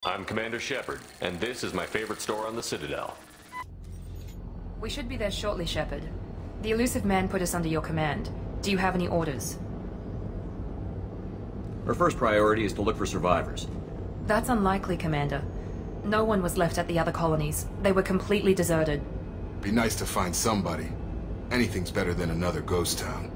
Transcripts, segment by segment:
I'm Commander Shepard, and this is my favorite store on the Citadel. We should be there shortly, Shepard. The elusive man put us under your command. Do you have any orders? Our first priority is to look for survivors. That's unlikely, Commander. No one was left at the other colonies. They were completely deserted. Be nice to find somebody. Anything's better than another ghost town.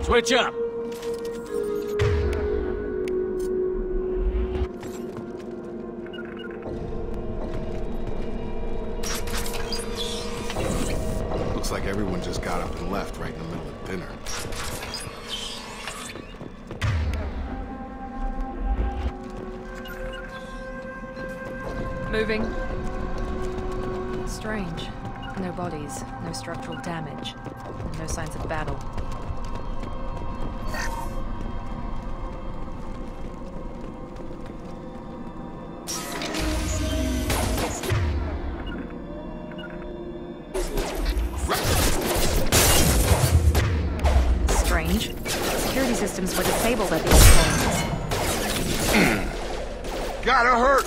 Switch up! Looks like everyone just got up and left right in the middle of dinner. Moving. Strange. No bodies, no structural damage, and no signs of battle. Strange. Security systems were disabled at the old colonies. Gotta hurt!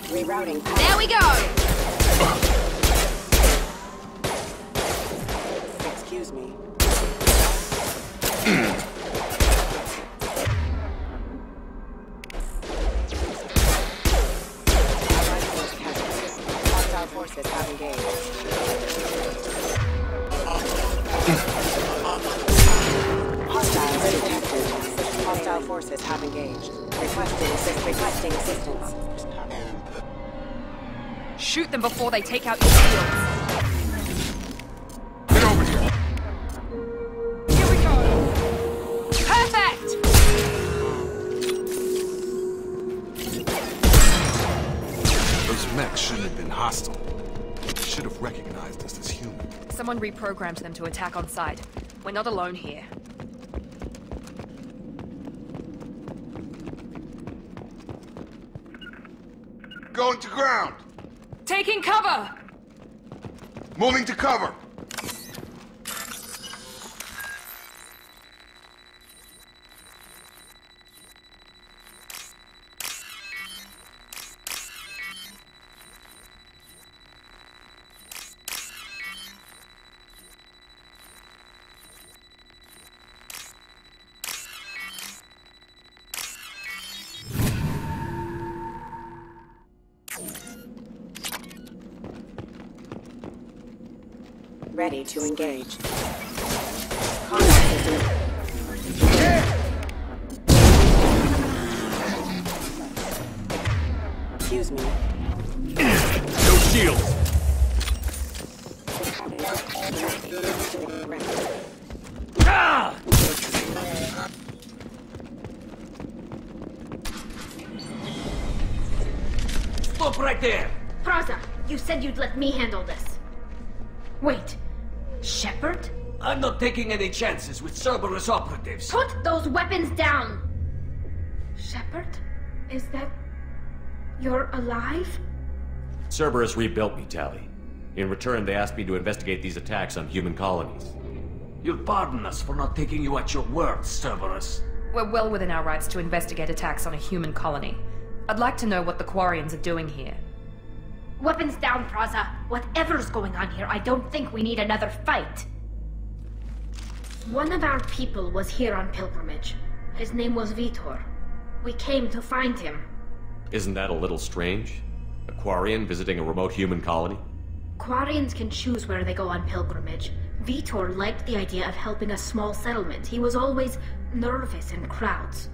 Rerouting. There we go! Excuse me. Hostile forces have engaged. Hostiles detected. Hostile forces have engaged. Requesting assistance. Shoot them before they take out your shields. Get over here! Here we go! Perfect! Those mechs shouldn't have been hostile. They should have recognized us as human. Someone reprogrammed them to attack on sight. We're not alone here. Going to ground! Taking cover! Moving to cover! Ready to engage. Combat system. Excuse me. No shields! Ah! Stop right there! Praza, you said you'd let me handle this. Wait, Shepard? I'm not taking any chances with Cerberus operatives. Put those weapons down! Shepard? Is that... you're alive? Cerberus rebuilt me, Tally. In return, they asked me to investigate these attacks on human colonies. You'll pardon us for not taking you at your word, Cerberus. We're well within our rights to investigate attacks on a human colony. I'd like to know what the Quarians are doing here. Weapons down, Praza. Whatever's going on here, I don't think we need another fight. One of our people was here on pilgrimage. His name was Vitor. We came to find him. Isn't that a little strange? A Quarian visiting a remote human colony? Quarians can choose where they go on pilgrimage. Vitor liked the idea of helping a small settlement. He was always nervous in crowds.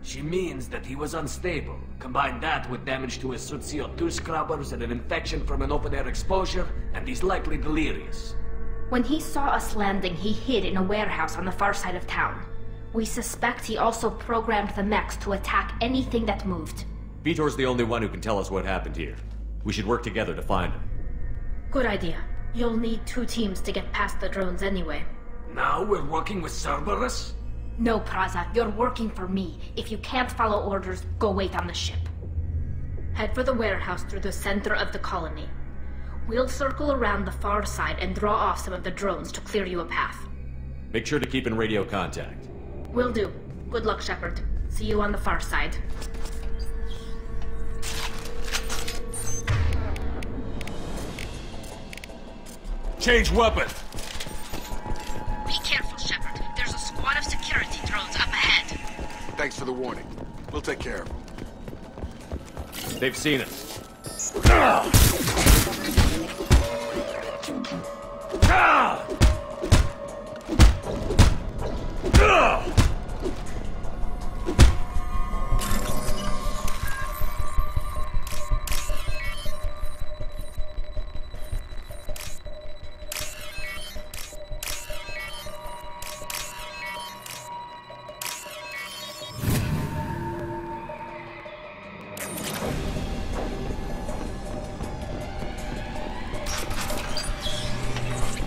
She means that he was unstable. Combine that with damage to his suit CO2 scrubbers and an infection from an open-air exposure, and he's likely delirious. When he saw us landing, he hid in a warehouse on the far side of town. We suspect he also programmed the mechs to attack anything that moved. Vitor's the only one who can tell us what happened here. We should work together to find him. Good idea. You'll need 2 teams to get past the drones anyway. Now we're working with Cerberus? No, Praza, you're working for me. If you can't follow orders, go wait on the ship. Head for the warehouse through the center of the colony. We'll circle around the far side and draw off some of the drones to clear you a path. Make sure to keep in radio contact. Will do. Good luck, Shepard. See you on the far side. Change weapon! Be careful, Shepard. There's a squad of security drones up ahead. Thanks for the warning. We'll take care of them. They've seen us.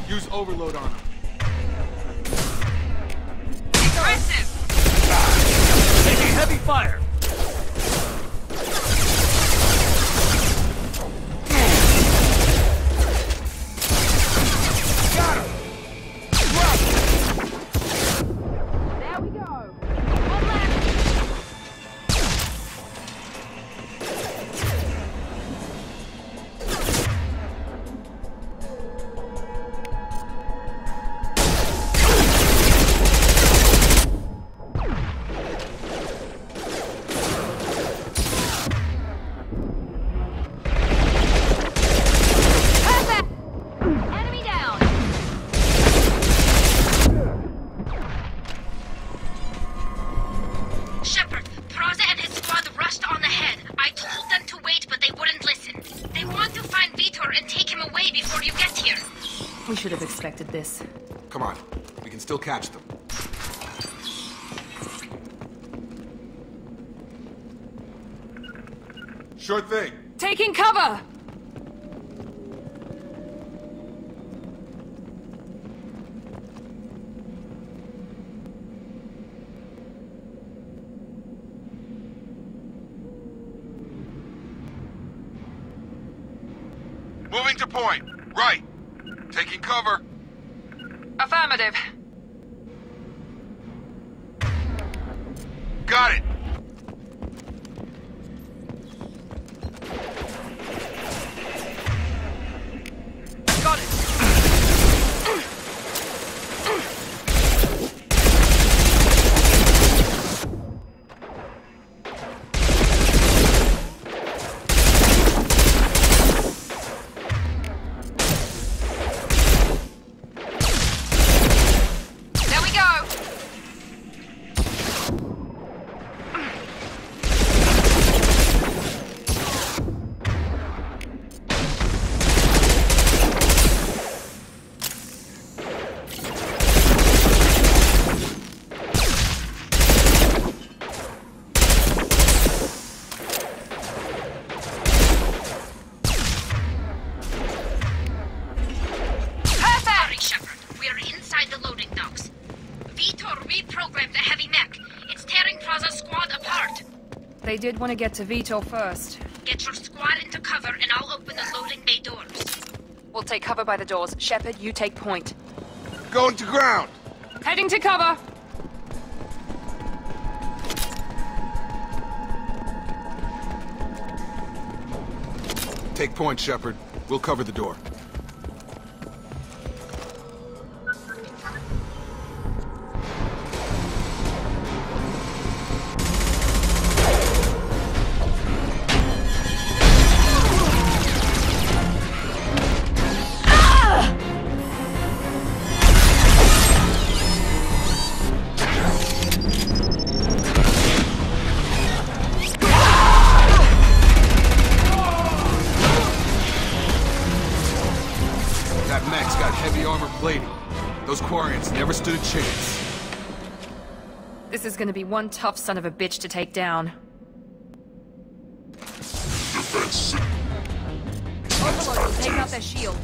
Use overload on them. Aggressive! Taking heavy fire! Got him! There we go! One left! Shepard, Praza and his squad rushed on ahead. I told them to wait, but they wouldn't listen. They want to find Vitor and take him away before you get here. We should have expected this. Come on. We can still catch them. Sure thing. Taking cover! Moving to point. Right. Taking cover. Affirmative. Got it. Got it! There we go! Sorry, Shepard. We're inside the loading docks. Vitor reprogrammed the heavy mech. It's tearing Praza's squad apart. They did want to get to Vitor first. Get your squad into cover and I'll open the loading bay doors. We'll take cover by the doors. Shepard, you take point. Going to ground. Heading to cover! Take point, Shepard. We'll cover the door. Those Quarians never stood a chance. This is gonna be one tough son of a bitch to take down. Overlord, take out that shield.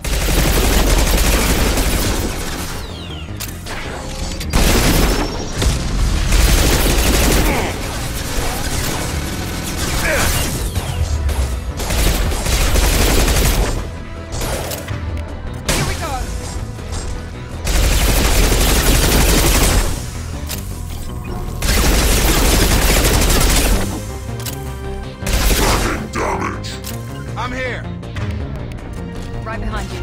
I'm here. Right behind you.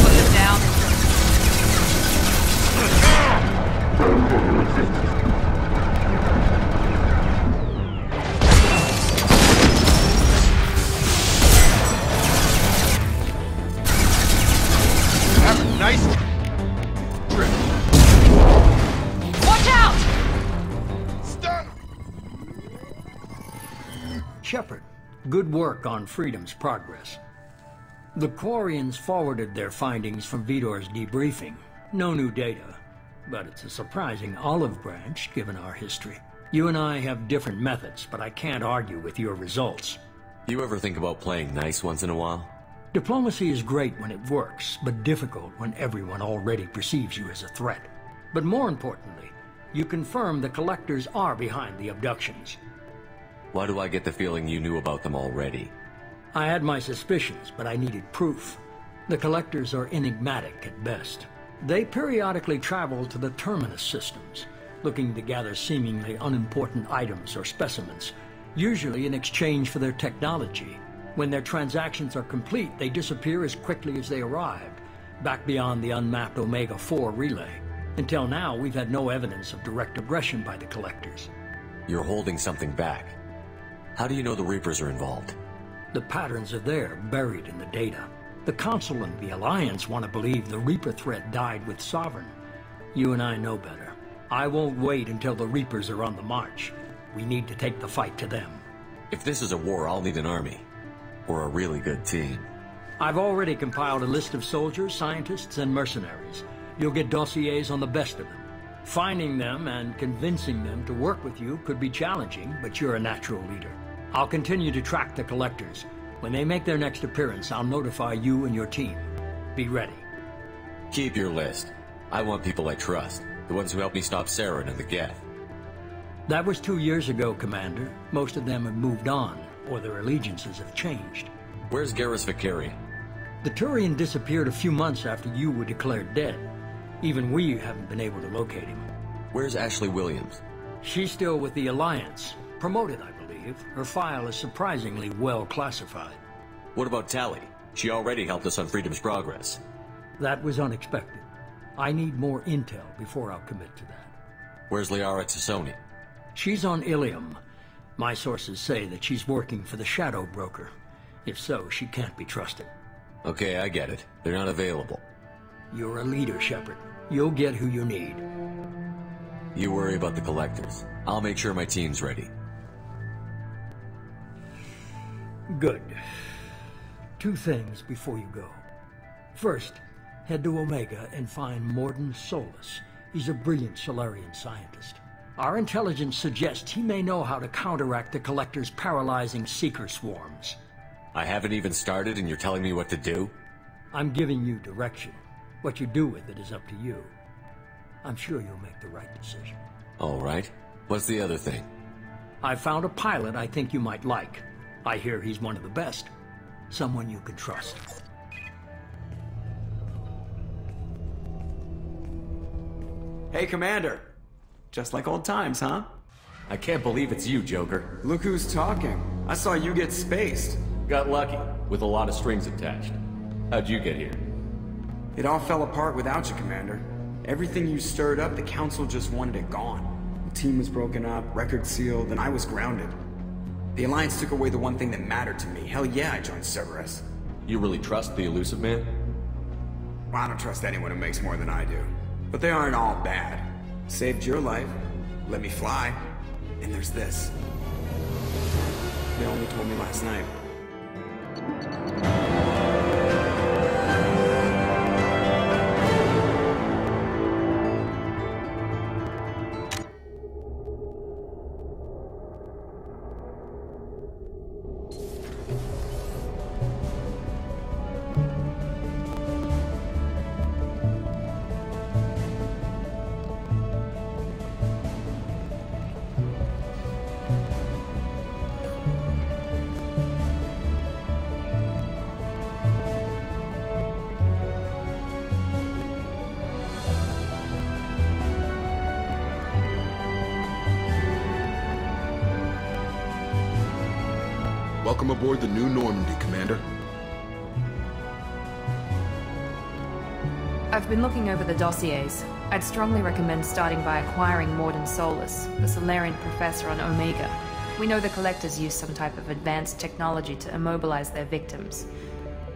Put them down. Nice trip. Watch out! Stun! Shepard, good work on Freedom's progress. The Quarians forwarded their findings from Vidor's debriefing. No new data, but it's a surprising olive branch given our history. You and I have different methods, but I can't argue with your results. You ever think about playing nice once in a while? Diplomacy is great when it works, but difficult when everyone already perceives you as a threat. But more importantly, you confirm the Collectors are behind the abductions. Why do I get the feeling you knew about them already? I had my suspicions, but I needed proof. The Collectors are enigmatic at best. They periodically travel to the Terminus systems, looking to gather seemingly unimportant items or specimens, usually in exchange for their technology. When their transactions are complete, they disappear as quickly as they arrived, back beyond the unmapped Omega-4 relay. Until now, we've had no evidence of direct aggression by the Collectors. You're holding something back. How do you know the Reapers are involved? The patterns are there, buried in the data. The Council and the Alliance want to believe the Reaper threat died with Sovereign. You and I know better. I won't wait until the Reapers are on the march. We need to take the fight to them. If this is a war, I'll need an army. Or a really good team. I've already compiled a list of soldiers, scientists, and mercenaries. You'll get dossiers on the best of them. Finding them and convincing them to work with you could be challenging, but you're a natural leader. I'll continue to track the Collectors. When they make their next appearance, I'll notify you and your team. Be ready. Keep your list. I want people I trust. The ones who helped me stop Saren and the Geth. That was 2 years ago, Commander. Most of them have moved on, or their allegiances have changed. Where's Garrus Vakarian? The Turian disappeared a few months after you were declared dead. Even we haven't been able to locate him. Where's Ashley Williams? She's still with the Alliance. Promoted, I believe. Her file is surprisingly well classified. What about Tali? She already helped us on Freedom's progress. That was unexpected. I need more intel before I'll commit to that. Where's Liara Tassoni? She's on Ilium. My sources say that she's working for the Shadow Broker. If so, she can't be trusted. Okay, I get it. They're not available. You're a leader, Shepard. You'll get who you need. You worry about the Collectors. I'll make sure my team's ready. Good. 2 things before you go. First, head to Omega and find Morden Solus. He's a brilliant Solarian scientist. Our intelligence suggests he may know how to counteract the Collector's paralyzing Seeker swarms. I haven't even started and you're telling me what to do? I'm giving you direction. What you do with it is up to you. I'm sure you'll make the right decision. All right. What's the other thing? I found a pilot I think you might like. I hear he's one of the best. Someone you can trust. Hey, Commander. Just like old times, huh? I can't believe it's you, Joker. Look who's talking. I saw you get spaced. Got lucky, with a lot of strings attached. How'd you get here? It all fell apart without you, Commander. Everything you stirred up, the Council just wanted it gone. The team was broken up, record sealed, and I was grounded. The Alliance took away the one thing that mattered to me. Hell yeah, I joined Cerberus. You really trust the Elusive Man? Well, I don't trust anyone who makes more than I do. But they aren't all bad. Saved your life, let me fly, and there's this. They only told me last night. Welcome aboard the new Normandy, Commander. I've been looking over the dossiers. I'd strongly recommend starting by acquiring Morden Solus, the Solarian professor on Omega. We know the Collectors use some type of advanced technology to immobilize their victims.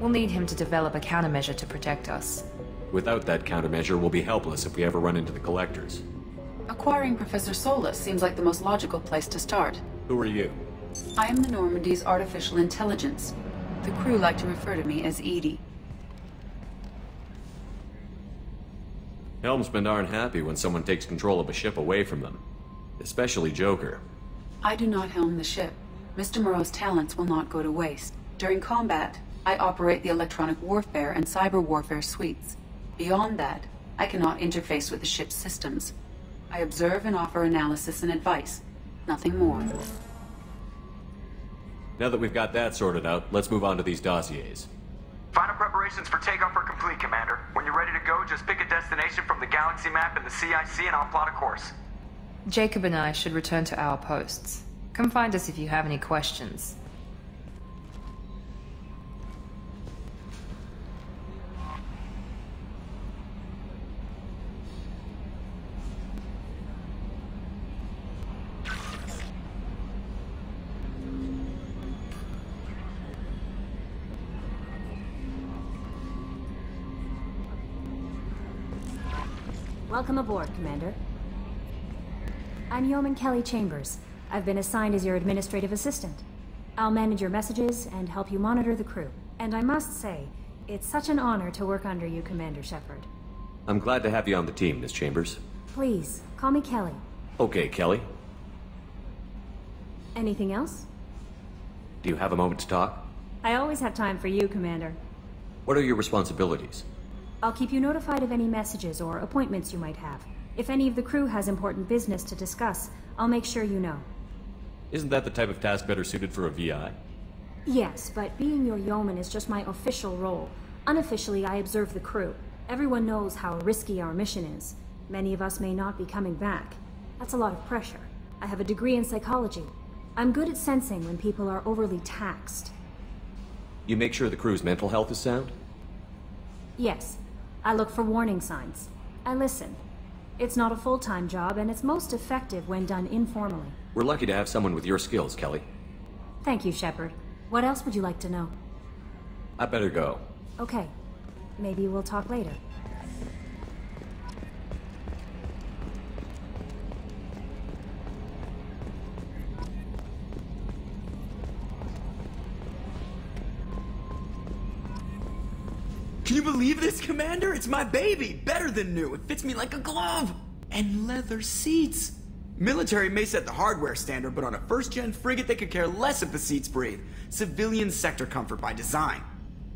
We'll need him to develop a countermeasure to protect us. Without that countermeasure, we'll be helpless if we ever run into the Collectors. Acquiring Professor Solus seems like the most logical place to start. Who are you? I am the Normandy's artificial intelligence. The crew like to refer to me as Edie. Helmsmen aren't happy when someone takes control of a ship away from them. Especially Joker. I do not helm the ship. Mr. Moreau's talents will not go to waste. During combat, I operate the electronic warfare and cyber warfare suites. Beyond that, I cannot interface with the ship's systems. I observe and offer analysis and advice. Nothing more. Now that we've got that sorted out, let's move on to these dossiers. Final preparations for takeoff are complete, Commander. When you're ready to go, just pick a destination from the galaxy map in the CIC and I'll plot a course. Jacob and I should return to our posts. Come find us if you have any questions. Welcome aboard, Commander. I'm Yeoman Kelly Chambers. I've been assigned as your administrative assistant. I'll manage your messages and help you monitor the crew. And I must say, it's such an honor to work under you, Commander Shepard. I'm glad to have you on the team, Miss Chambers. Please, call me Kelly. Okay, Kelly. Anything else? Do you have a moment to talk? I always have time for you, Commander. What are your responsibilities? I'll keep you notified of any messages or appointments you might have. If any of the crew has important business to discuss, I'll make sure you know. Isn't that the type of task better suited for a VI? Yes, but being your yeoman is just my official role. Unofficially, I observe the crew. Everyone knows how risky our mission is. Many of us may not be coming back. That's a lot of pressure. I have a degree in psychology. I'm good at sensing when people are overly taxed. You make sure the crew's mental health is sound? Yes. I look for warning signs. I listen. It's not a full-time job, and it's most effective when done informally. We're lucky to have someone with your skills, Kelly. Thank you, Shepard. What else would you like to know? I better go. Okay. Maybe we'll talk later. Can you believe this, Commander? It's my baby! Better than new. It fits me like a glove! And leather seats! Military may set the hardware standard, but on a first-gen frigate they could care less if the seats breathe. Civilian sector comfort by design.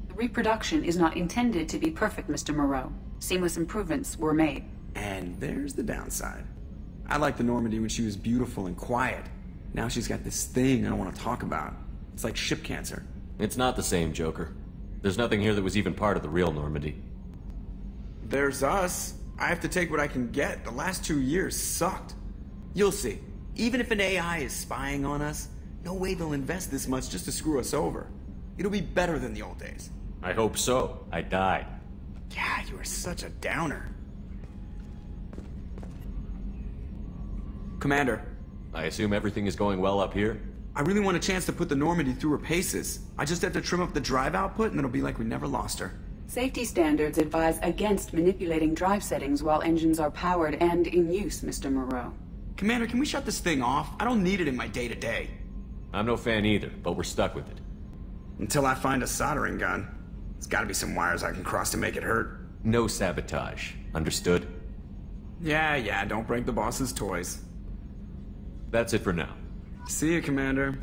The reproduction is not intended to be perfect, Mr. Moreau. Seamless improvements were made. And there's the downside. I liked the Normandy when she was beautiful and quiet. Now she's got this thing I don't want to talk about. It's like ship cancer. It's not the same, Joker. There's nothing here that was even part of the real Normandy. There's us. I have to take what I can get. The last 2 years sucked. You'll see. Even if an AI is spying on us, no way they'll invest this much just to screw us over. It'll be better than the old days. I hope so. I died. Yeah, you are such a downer. Commander. I assume everything is going well up here? I really want a chance to put the Normandy through her paces. I just have to trim up the drive output and it'll be like we never lost her. Safety standards advise against manipulating drive settings while engines are powered and in use, Mr. Moreau. Commander, can we shut this thing off? I don't need it in my day-to-day. I'm no fan either, but we're stuck with it. Until I find a soldering gun. There's gotta be some wires I can cross to make it hurt. No sabotage. Understood? Yeah, don't break the boss's toys. That's it for now. See you, Commander.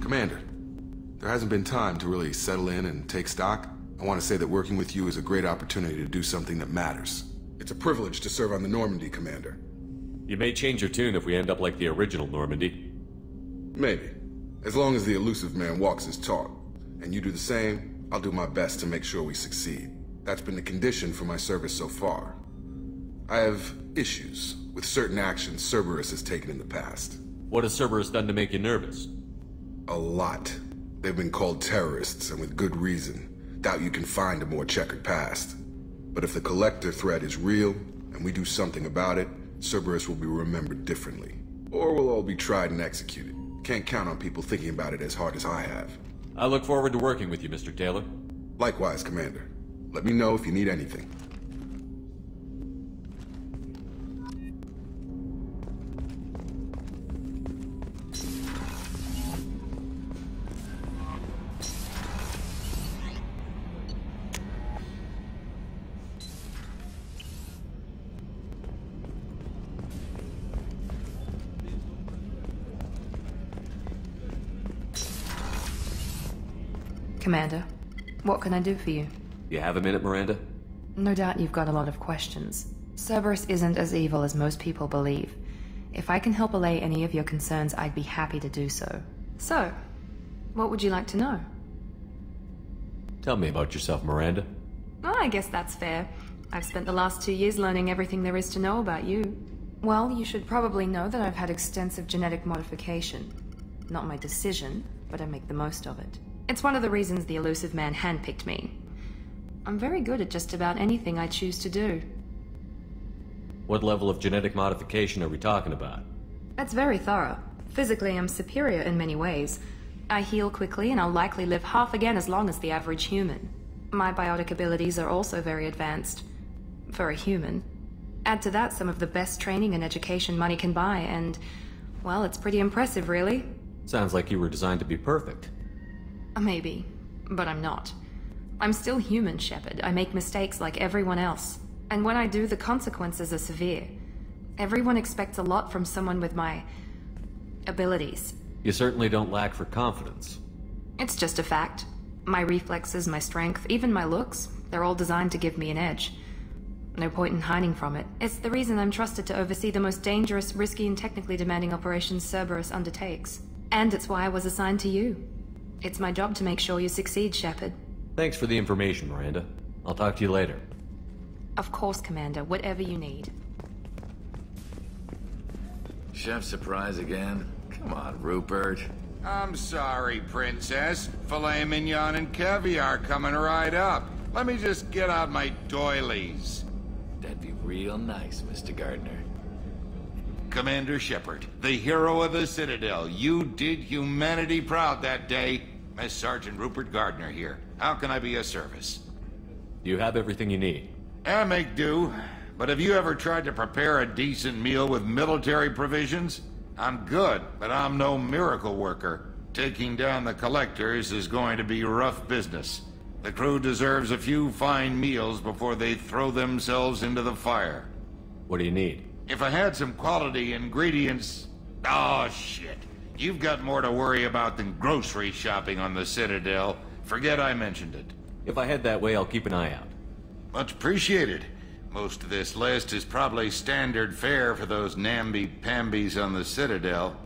Commander, there hasn't been time to really settle in and take stock. I want to say that working with you is a great opportunity to do something that matters. It's a privilege to serve on the Normandy, Commander. You may change your tune if we end up like the original Normandy. Maybe. As long as the elusive man walks his talk, and you do the same, I'll do my best to make sure we succeed. That's been the condition for my service so far. I have issues with certain actions Cerberus has taken in the past. What has Cerberus done to make you nervous? A lot. They've been called terrorists, and with good reason. Doubt you can find a more checkered past. But if the Collector threat is real, and we do something about it, Cerberus will be remembered differently. Or we'll all be tried and executed. Can't count on people thinking about it as hard as I have. I look forward to working with you, Mr. Taylor. Likewise, Commander. Let me know if you need anything. Commander, what can I do for you? You have a minute, Miranda? No doubt you've got a lot of questions. Cerberus isn't as evil as most people believe. If I can help allay any of your concerns, I'd be happy to do so. So, what would you like to know? Tell me about yourself, Miranda. Oh, I guess that's fair. I've spent the last 2 years learning everything there is to know about you. Well, you should probably know that I've had extensive genetic modification. Not my decision, but I make the most of it. It's one of the reasons the elusive man handpicked me. I'm very good at just about anything I choose to do. What level of genetic modification are we talking about? That's very thorough. Physically, I'm superior in many ways. I heal quickly, and I'll likely live half again as long as the average human. My biotic abilities are also very advanced. For a human. Add to that some of the best training and education money can buy, and... well, it's pretty impressive, really. Sounds like you were designed to be perfect. Maybe, but I'm not. I'm still human, Shepard. I make mistakes like everyone else. And when I do, the consequences are severe. Everyone expects a lot from someone with my... abilities. You certainly don't lack for confidence. It's just a fact. My reflexes, my strength, even my looks, they're all designed to give me an edge. No point in hiding from it. It's the reason I'm trusted to oversee the most dangerous, risky, and technically demanding operations Cerberus undertakes. And it's why I was assigned to you. It's my job to make sure you succeed, Shepard. Thanks for the information, Miranda. I'll talk to you later. Of course, Commander. Whatever you need. Chef surprise again? Come on, Rupert. I'm sorry, Princess. Filet mignon and caviar coming right up. Let me just get out my doilies. That'd be real nice, Mr. Gardner. Commander Shepard, the hero of the Citadel. You did humanity proud that day. Miss Sergeant Rupert Gardner here. How can I be of service? You have everything you need. I make do. But have you ever tried to prepare a decent meal with military provisions? I'm good, but I'm no miracle worker. Taking down the collectors is going to be rough business. The crew deserves a few fine meals before they throw themselves into the fire. What do you need? If I had some quality ingredients... Oh, shit. You've got more to worry about than grocery shopping on the Citadel. Forget I mentioned it. If I head that way, I'll keep an eye out. Much appreciated. Most of this list is probably standard fare for those namby-pambies on the Citadel.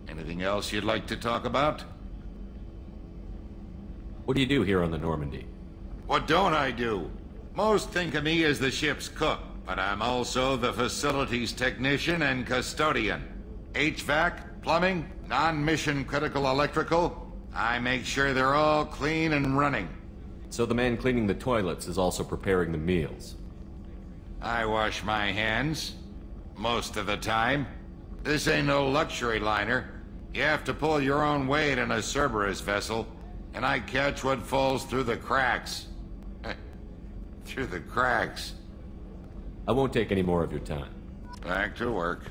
Anything else you'd like to talk about? What do you do here on the Normandy? What don't I do? Most think of me as the ship's cook, but I'm also the facilities technician and custodian. HVAC, plumbing, non-mission critical electrical. I make sure they're all clean and running. So the man cleaning the toilets is also preparing the meals. I wash my hands. Most of the time. This ain't no luxury liner. You have to pull your own weight in a Cerberus vessel, and I catch what falls through the cracks. Through the cracks. I won't take any more of your time. Back to work.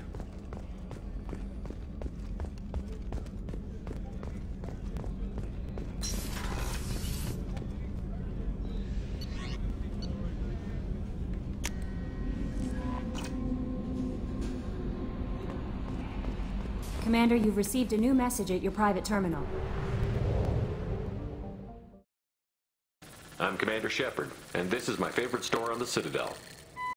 Commander, you've received a new message at your private terminal. I'm Commander Shepard, and this is my favorite store on the Citadel.